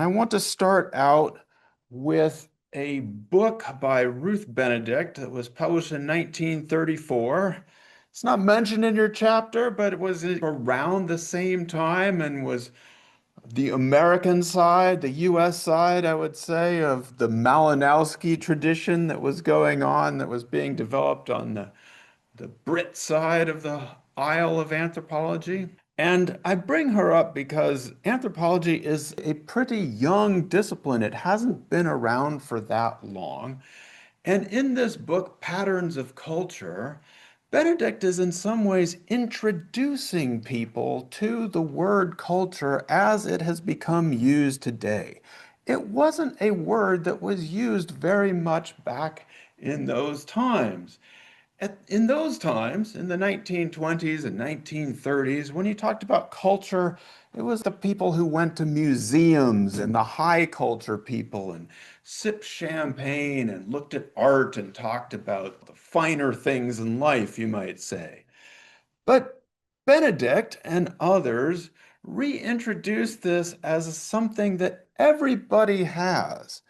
I want to start out with a book by Ruth Benedict that was published in 1934. It's not mentioned in your chapter, but it was around the same time and was the American side, the US side, I would say, of the Malinowski tradition that was going on, that was being developed on the Brit side of the Isle of Anthropology. And I bring her up because anthropology is a pretty young discipline. It hasn't been around for that long. And in this book, Patterns of Culture, Benedict is in some ways introducing people to the word culture as it has become used today. It wasn't a word that was used very much back in those times. In those times, in the 1920s and 1930s, when you talked about culture, it was the people who went to museums and the high culture people and sipped champagne and looked at art and talked about the finer things in life, you might say. But Benedict and others reintroduced this as something that everybody has.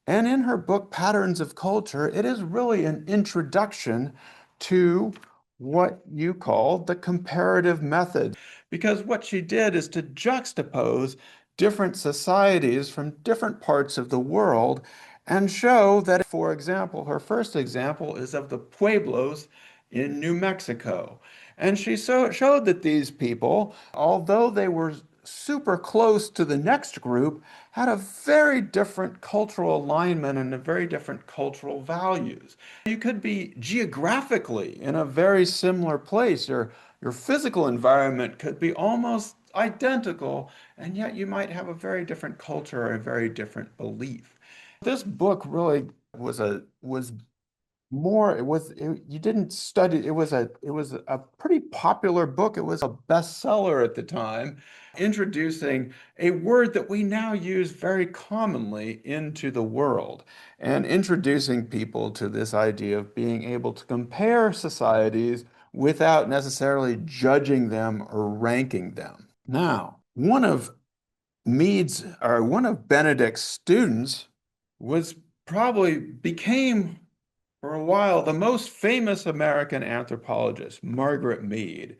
And in her book, Patterns of Culture, it is really an introduction to what you call the comparative method. Because what she did is to juxtapose different societies from different parts of the world and show that, for example, her first example is of the Pueblos in New Mexico. And she showed that these people, although they were super close to the next group, had a very different cultural alignment and a very different cultural values. You could be geographically in a very similar place. Your physical environment could be almost identical, and yet you might have a very different culture or a very different belief. This book really was more you didn't study it was a pretty popular book. It was a bestseller at the time, introducing a word that we now use very commonly into the world and introducing people to this idea of being able to compare societies without necessarily judging them or ranking them. Now, one of Benedict's students was probably became for a while the most famous American anthropologist, Margaret Mead,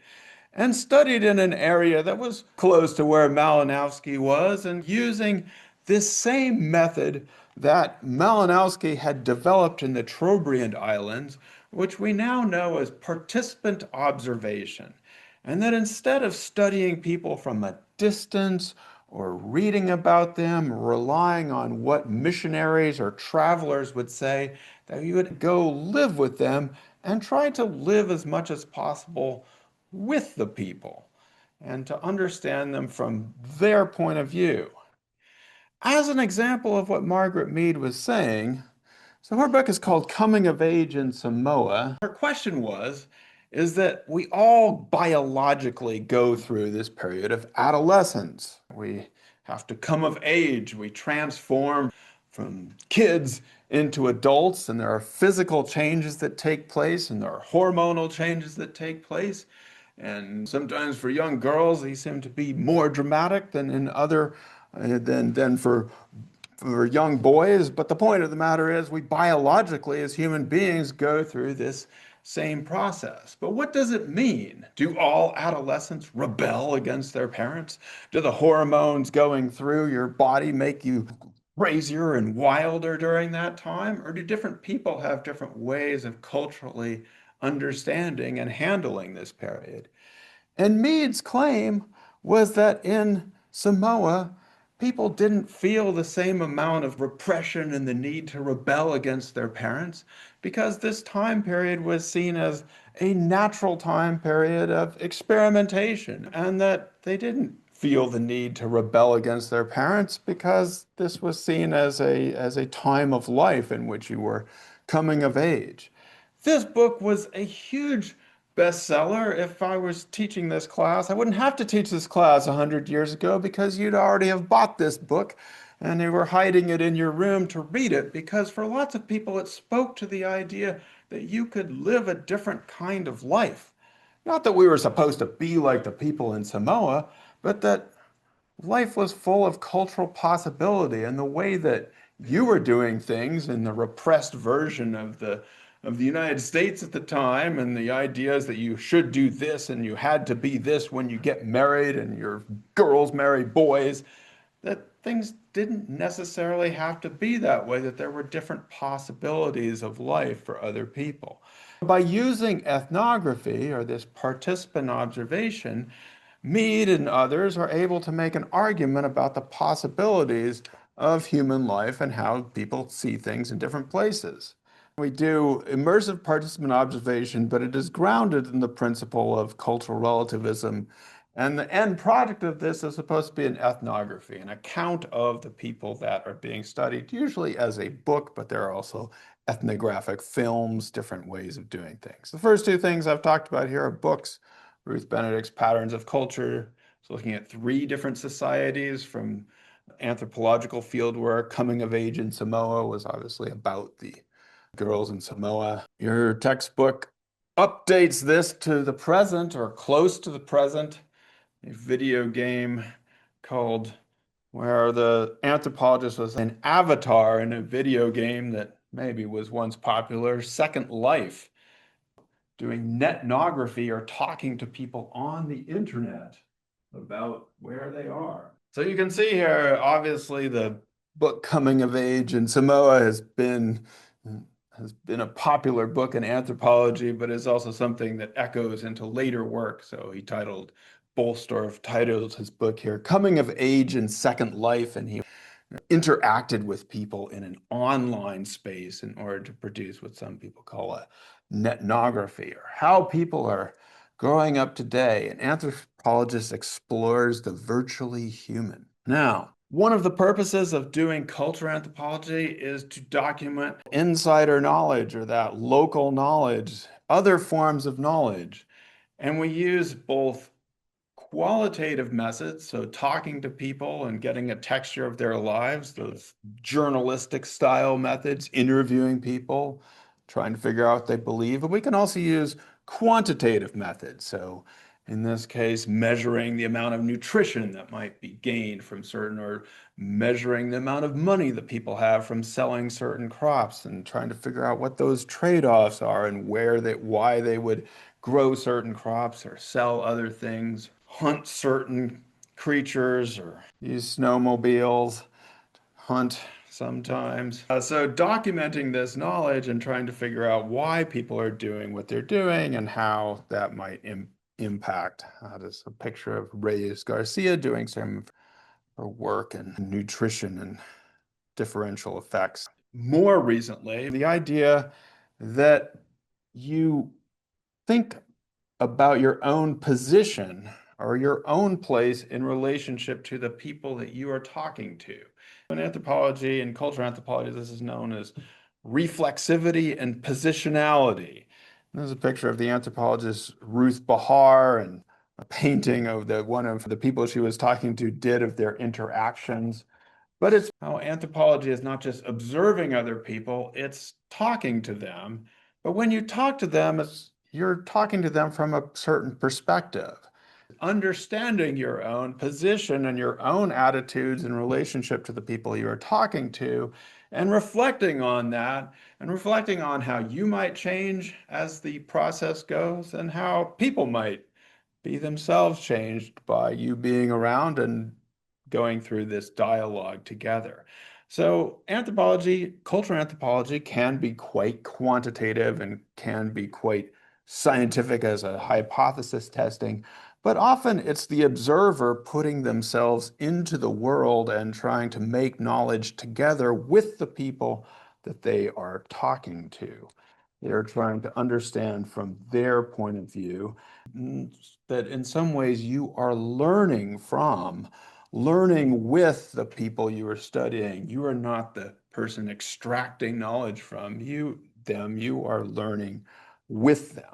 and studied in an area that was close to where Malinowski was, and using this same method that Malinowski had developed in the Trobriand Islands, which we now know as participant observation. And that instead of studying people from a distance or reading about them, relying on what missionaries or travelers would say, that you would go live with them and try to live as much as possible with the people and to understand them from their point of view. As an example of what Margaret Mead was saying, so her book is called Coming of Age in Samoa. Her question is that we all biologically go through this period of adolescence. We have to come of age. We transform from kids into adults, and there are physical changes that take place, and there are hormonal changes that take place. And sometimes for young girls, they seem to be more dramatic than in other than for young boys. But the point of the matter is, we biologically, as human beings, go through this same process. But what does it mean? Do all adolescents rebel against their parents? Do the hormones going through your body make you crazier and wilder during that time? Or do different people have different ways of culturally understanding and handling this period? And Mead's claim was that in Samoa, people didn't feel the same amount of repression and the need to rebel against their parents because this time period was seen as a natural time period of experimentation, and that they didn't feel the need to rebel against their parents because this was seen as a time of life in which you were coming of age. This book was a huge bestseller. If I was teaching this class, I wouldn't have to teach this class 100 years ago because you'd already have bought this book and you were hiding it in your room to read it, because for lots of people it spoke to the idea that you could live a different kind of life. Not that we were supposed to be like the people in Samoa, but that life was full of cultural possibility, and the way that you were doing things in the repressed version of the United States at the time, and the ideas that you should do this and you had to be this when you get married and your girls marry boys, that things didn't necessarily have to be that way, that there were different possibilities of life for other people. By using ethnography, or this participant observation, Mead and others are able to make an argument about the possibilities of human life and how people see things in different places. We do immersive participant observation, but it is grounded in the principle of cultural relativism. And the end product of this is supposed to be an ethnography, an account of the people that are being studied, usually as a book, but there are also ethnographic films, different ways of doing things. The first two things I've talked about here are books. Ruth Benedict's Patterns of Culture. So looking at three different societies from anthropological fieldwork. Coming of Age in Samoa was obviously about the girls in Samoa. Your textbook updates this to the present or close to the present. A video game called where the anthropologist was an avatar in a video game that maybe was once popular, Second Life, doing netnography or talking to people on the internet about where they are. So you can see here, obviously, the book Coming of Age in Samoa has been a popular book in anthropology, but is also something that echoes into later work. So he titled Bolstorff titled his book here Coming of Age in Second Life, and he interacted with people in an online space in order to produce what some people call a netnography, or how people are growing up today. An anthropologist explores the virtually human. Now, one of the purposes of doing cultural anthropology is to document insider knowledge, or that local knowledge, other forms of knowledge. And we use both qualitative methods, so talking to people and getting a texture of their lives, those journalistic style methods, interviewing people, trying to figure out what they believe. But we can also use quantitative methods. So in this case, measuring the amount of nutrition that might be gained from certain, or measuring the amount of money that people have from selling certain crops, and trying to figure out what those trade-offs are and why they would grow certain crops or sell other things, hunt certain creatures, or use snowmobiles, hunt sometimes. So documenting this knowledge and trying to figure out why people are doing what they're doing and how that might impact. There's a picture of Reyes Garcia doing some work in nutrition and differential effects. More recently, the idea that you think about your own position or your own place in relationship to the people that you are talking to. In anthropology and cultural anthropology, this is known as reflexivity and positionality. And there's a picture of the anthropologist Ruth Behar, and a painting of one of the people she was talking to did of their interactions. But it's how anthropology is not just observing other people, it's talking to them. But when you talk to them, you're talking to them from a certain perspective. Understanding your own position and your own attitudes in relationship to the people you are talking to, and reflecting on that, and reflecting on how you might change as the process goes, and how people might be themselves changed by you being around and going through this dialogue together. So anthropology, cultural anthropology, can be quite quantitative and can be quite scientific as a hypothesis testing, but often it's the observer putting themselves into the world and trying to make knowledge together with the people that they are talking to. They're trying to understand from their point of view, that in some ways you are learning with the people you are studying. You are not the person extracting knowledge from them. You are learning with them.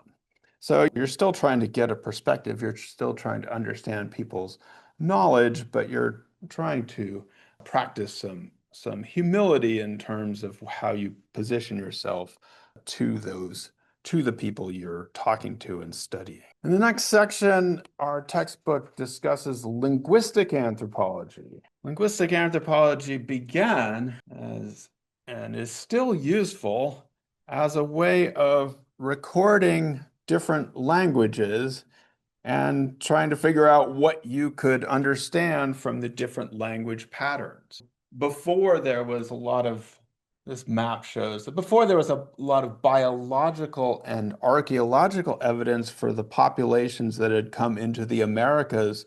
So you're still trying to get a perspective. You're still trying to understand people's knowledge, but you're trying to practice some humility in terms of how you position yourself to those to the people you're talking to and studying. In the next section, our textbook discusses linguistic anthropology. Linguistic anthropology began as and is still useful as a way of recording different languages and trying to figure out what you could understand from the different language patterns. Before there was a lot of, this map shows that before there was a lot of biological and archaeological evidence for the populations that had come into the Americas,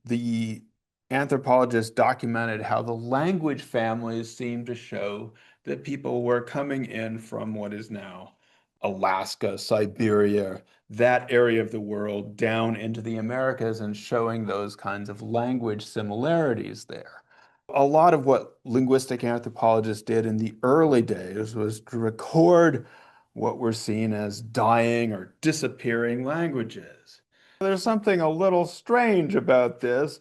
the anthropologists documented how the language families seemed to show that people were coming in from what is now Alaska, Siberia, that area of the world down into the Americas and showing those kinds of language similarities there. A lot of what linguistic anthropologists did in the early days was to record what were seen as dying or disappearing languages. There's something a little strange about this,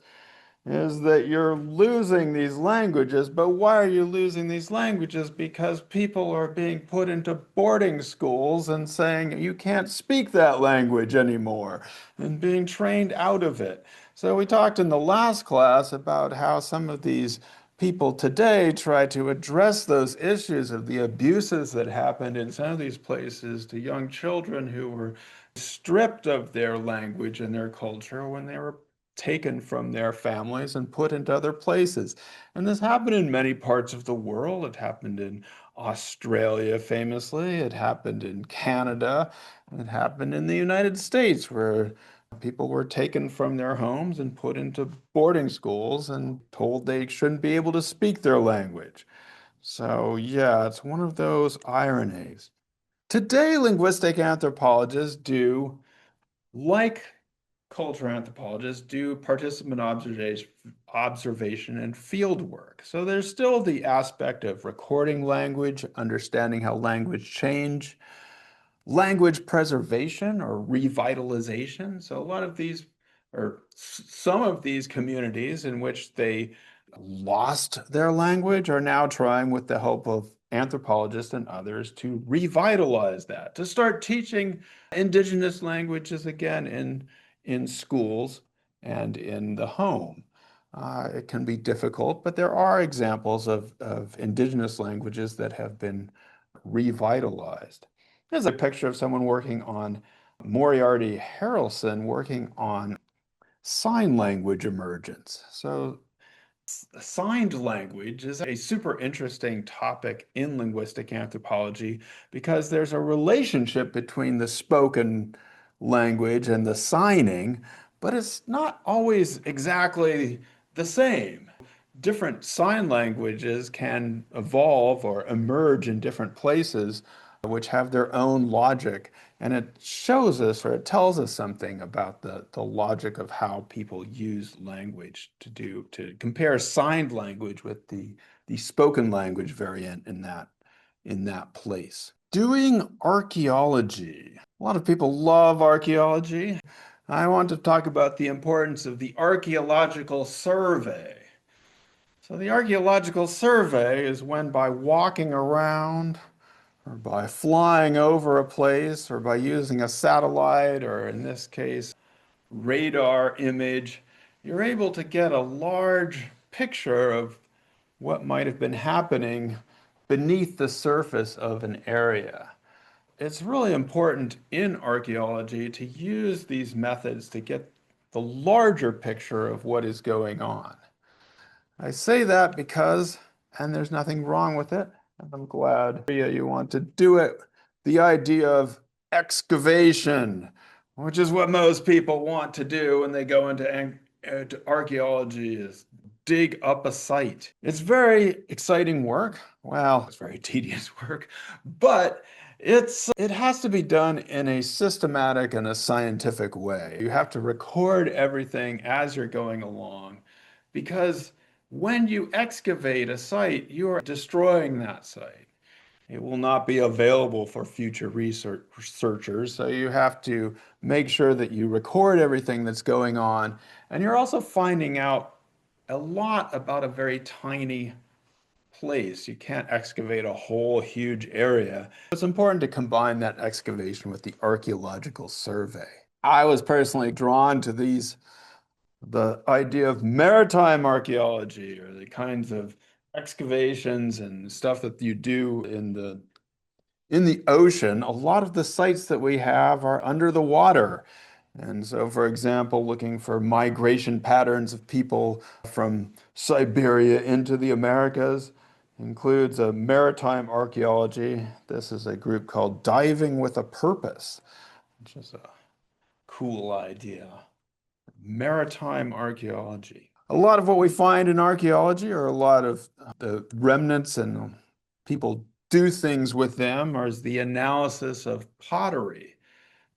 is that you're losing these languages, but why are you losing these languages? Because people are being put into boarding schools and saying you can't speak that language anymore and being trained out of it. So we talked in the last class about how some of these people today try to address those issues of the abuses that happened in some of these places to young children who were stripped of their language and their culture when they were taken from their families and put into other places. And this happened in many parts of the world. It happened in Australia famously, it happened in Canada, and it happened in the United States, where people were taken from their homes and put into boarding schools and told they shouldn't be able to speak their language. So yeah, it's one of those ironies. Today, linguistic anthropologists do, like cultural anthropologists, do participant observation and field work. So there's still the aspect of recording language, understanding how language change, language preservation or revitalization. So a lot of these, or some of these communities in which they lost their language are now trying, with the help of anthropologists and others, to revitalize that, to start teaching indigenous languages again in schools and in the home. It can be difficult, but there are examples of indigenous languages that have been revitalized. Here's a picture of someone working on, Moriarty Harrelson, working on sign language emergence. So signed language is a super interesting topic in linguistic anthropology because there's a relationship between the spoken language and the signing, but it's not always exactly the same. Different sign languages can evolve or emerge in different places, which have their own logic. And it shows us, or it tells us something about the logic of how people use language to compare signed language with the spoken language variant in that place. Doing archaeology. A lot of people love archaeology. I want to talk about the importance of the archaeological survey. So the archaeological survey is when, by walking around or by flying over a place or by using a satellite, or in this case, radar image, you're able to get a large picture of what might have been happening beneath the surface of an area. It's really important in archaeology to use these methods to get the larger picture of what is going on. I say that because, and there's nothing wrong with it, and I'm glad you want to do it, the idea of excavation, which is what most people want to do when they go into archaeology, is dig up a site. It's very exciting work. Well, it's very tedious work, but it has to be done in a systematic and a scientific way. You have to record everything as you're going along, because when you excavate a site, you are destroying that site. It will not be available for future researchers, so you have to make sure that you record everything that's going on. And you're also finding out a lot about a very tiny place. You can't excavate a whole huge area. It's important to combine that excavation with the archaeological survey. I was personally drawn to the idea of maritime archaeology, or the kinds of excavations and stuff that you do in the ocean. A lot of the sites that we have are under the water. And so, for example, looking for migration patterns of people from Siberia into the Americas includes a maritime archaeology. This is a group called Diving with a Purpose, which is a cool idea. Maritime archaeology. A lot of what we find in archaeology are a lot of the remnants, and people do things with them, or is the analysis of pottery,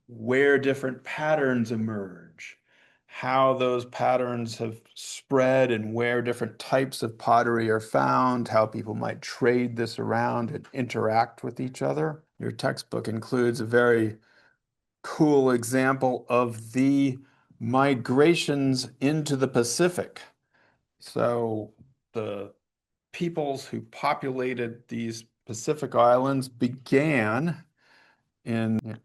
where different patterns emerge, how those patterns have spread, and where different types of pottery are found, how people might trade this around and interact with each other. Your textbook includes a very cool example of the migrations into the Pacific. So the peoples who populated these Pacific islands began in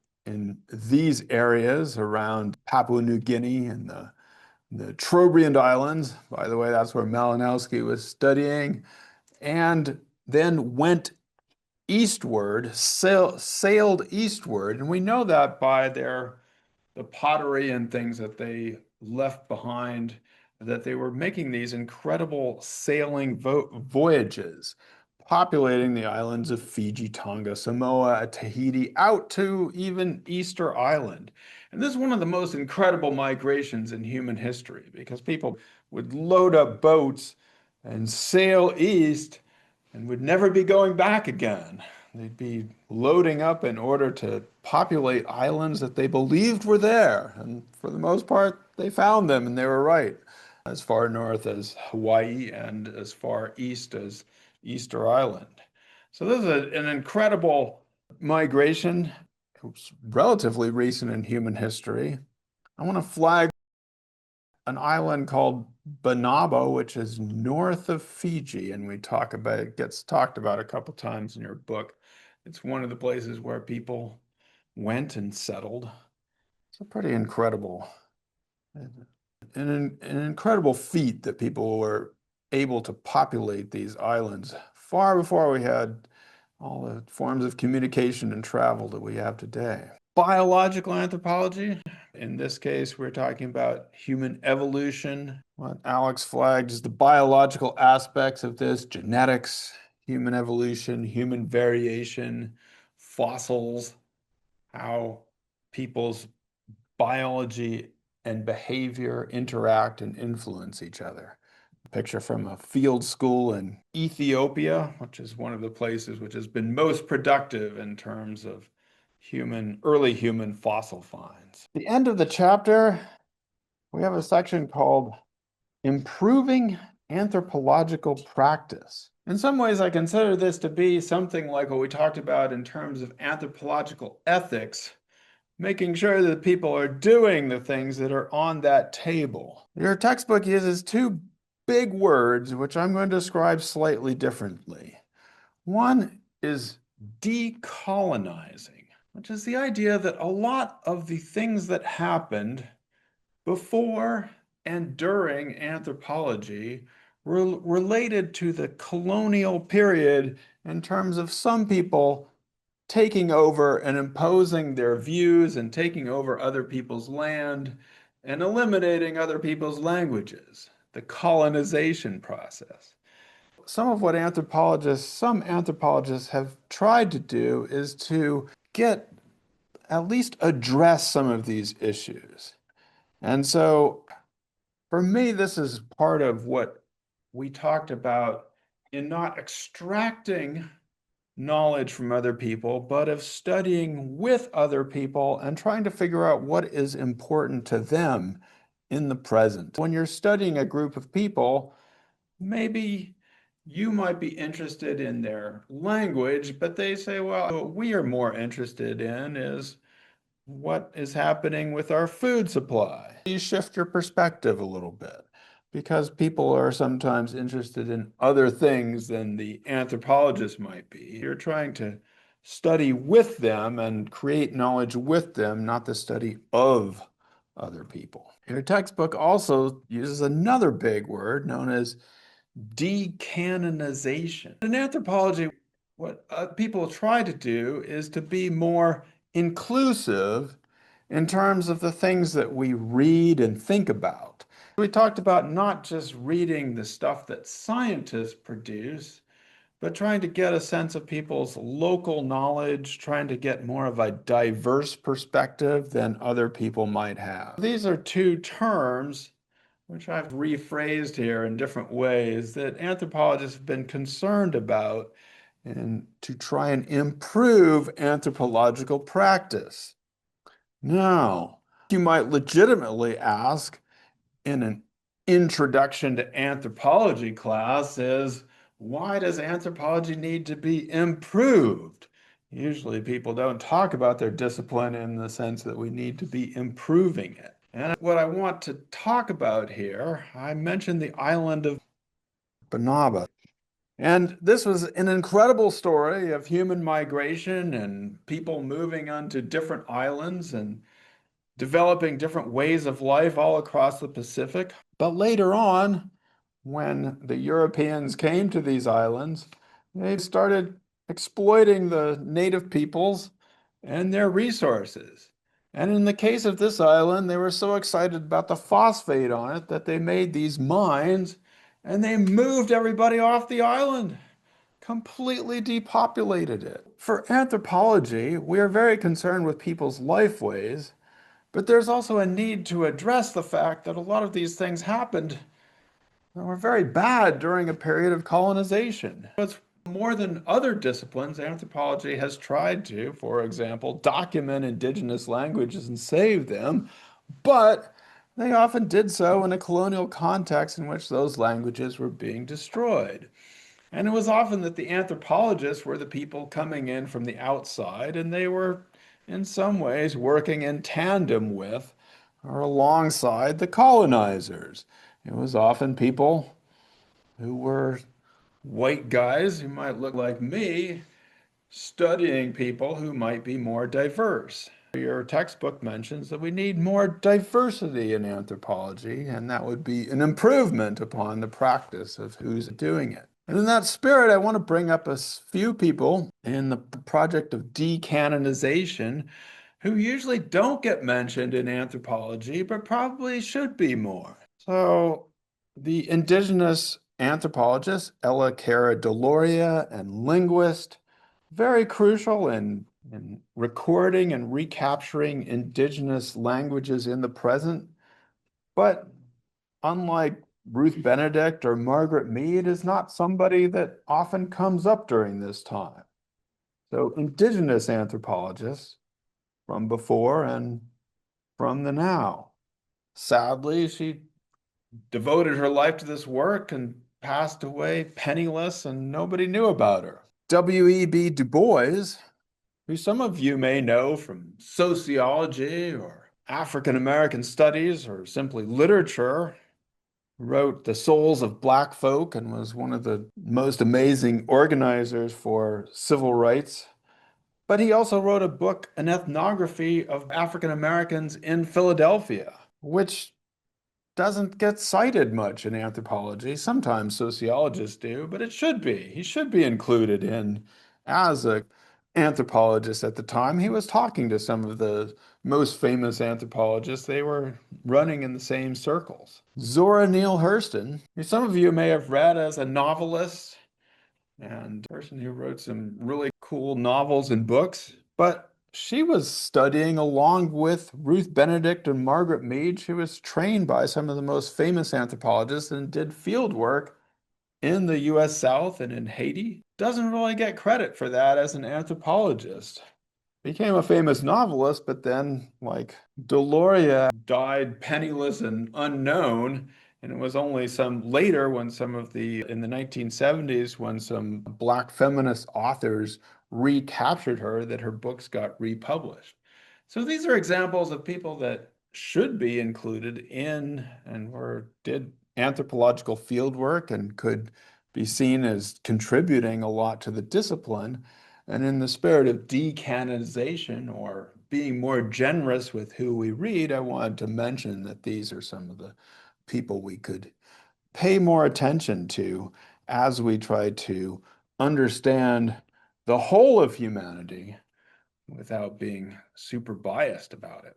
these areas around Papua New Guinea and the Trobriand Islands. By the way, that's where Malinowski was studying, and then went eastward, sailed eastward, and we know that by the pottery and things that they left behind, that they were making these incredible sailing voyages, populating the islands of Fiji, Tonga, Samoa, Tahiti, out to even Easter Island. And this is one of the most incredible migrations in human history, because people would load up boats and sail east and would never be going back again. They'd be loading up in order to populate islands that they believed were there. And for the most part, they found them and they were right. As far north as Hawaii and as far east as Easter Island. So this is an incredible migration. It's relatively recent in human history. I want to flag an island called Bonabo, which is north of Fiji, and we talk about it, gets talked about a couple times in your book. It's one of the places where people went and settled. It's a pretty incredible, an incredible feat that people were able to populate these islands far before we had all the forms of communication and travel that we have today. Biological anthropology. In this case, we're talking about human evolution. What Alex flagged is the biological aspects of this: genetics, human evolution, human variation, fossils, how people's biology and behavior interact and influence each other. Picture from a field school in Ethiopia, which is one of the places which has been most productive in terms of early human fossil finds. At the end of the chapter, we have a section called Improving Anthropological Practice. In some ways, I consider this to be something like what we talked about in terms of anthropological ethics, making sure that people are doing the things that are on that table. Your textbook uses two big words, which I'm going to describe slightly differently. One is decolonizing, which is the idea that a lot of the things that happened before and during anthropology were related to the colonial period in terms of some people taking over and imposing their views and taking over other people's land and eliminating other people's languages, the colonization process. Some anthropologists have tried to do is to at least address some of these issues. And so for me, this is part of what we talked about in not extracting knowledge from other people, but of studying with other people and trying to figure out what is important to them in the present. When you're studying a group of people, maybe you might be interested in their language, but they say, well, what we are more interested in is what is happening with our food supply. You shift your perspective a little bit. because people are sometimes interested in other things than the anthropologist might be. You're trying to study with them and create knowledge with them, not the study of other people. Your textbook also uses another big word known as decanonization. In anthropology, what people try to do is to be more inclusive in terms of the things that we read and think about. We talked about not just reading the stuff that scientists produce, but trying to get a sense of people's local knowledge, trying to get more of a diverse perspective than other people might have. These are two terms which I've rephrased here in different ways that anthropologists have been concerned about and to try and improve anthropological practice. Now, you might legitimately ask in an introduction to anthropology class is, why does anthropology need to be improved? Usually people don't talk about their discipline in the sense that we need to be improving it. And what I want to talk about here, I mentioned the island of Banaba. And this was an incredible story of human migration and people moving onto different islands and developing different ways of life all across the Pacific. But later on, when the Europeans came to these islands, they started exploiting the native peoples and their resources. And in the case of this island, they were so excited about the phosphate on it that they made these mines and they moved everybody off the island, completely depopulated it. For anthropology, we are very concerned with people's lifeways, but there's also a need to address the fact that a lot of these things happened that were very bad during a period of colonization. It's more than other disciplines, anthropology has tried to, for example, document indigenous languages and save them, but they often did so in a colonial context in which those languages were being destroyed. And it was often that the anthropologists were the people coming in from the outside, and they were, in some ways, working in tandem with or alongside the colonizers. It was often people who were white guys who might look like me studying people who might be more diverse. Your textbook mentions that we need more diversity in anthropology, and that would be an improvement upon the practice of who's doing it. And in that spirit, I want to bring up a few people in the project of decanonization who usually don't get mentioned in anthropology, but probably should be more. So the indigenous anthropologist, Ella Cara Deloria, and linguist, very crucial in recording and recapturing indigenous languages in the present. But unlike Ruth Benedict or Margaret Mead, is not somebody that often comes up during this time. So indigenous anthropologists from before and from the now. Sadly, she devoted her life to this work and passed away penniless, and nobody knew about her. W.E.B. Du Bois, who some of you may know from sociology or African American studies or simply literature, wrote The Souls of Black Folk and was one of the most amazing organizers for civil rights. But he also wrote a book, an ethnography of African Americans in Philadelphia, which doesn't get cited much in anthropology. Sometimes sociologists do, but it should be. He should be included in as a anthropologist at the time. He was talking to some of the most famous anthropologists. They were running in the same circles. Zora Neale Hurston, who some of you may have read as a novelist and a person who wrote some really cool novels and books, but she was studying along with Ruth Benedict and Margaret Mead. She was trained by some of the most famous anthropologists and did field work in the US South and in Haiti. Doesn't really get credit for that as an anthropologist. Became a famous novelist, but then, like, Deloria died penniless and unknown. And it was only some later when in the 1970s, when some Black feminist authors recaptured her, that her books got republished. So these are examples of people that should be included in and did anthropological fieldwork and could be seen as contributing a lot to the discipline. And in the spirit of decanonization, or being more generous with who we read, I wanted to mention that these are some of the people we could pay more attention to as we try to understand the whole of humanity without being super biased about it.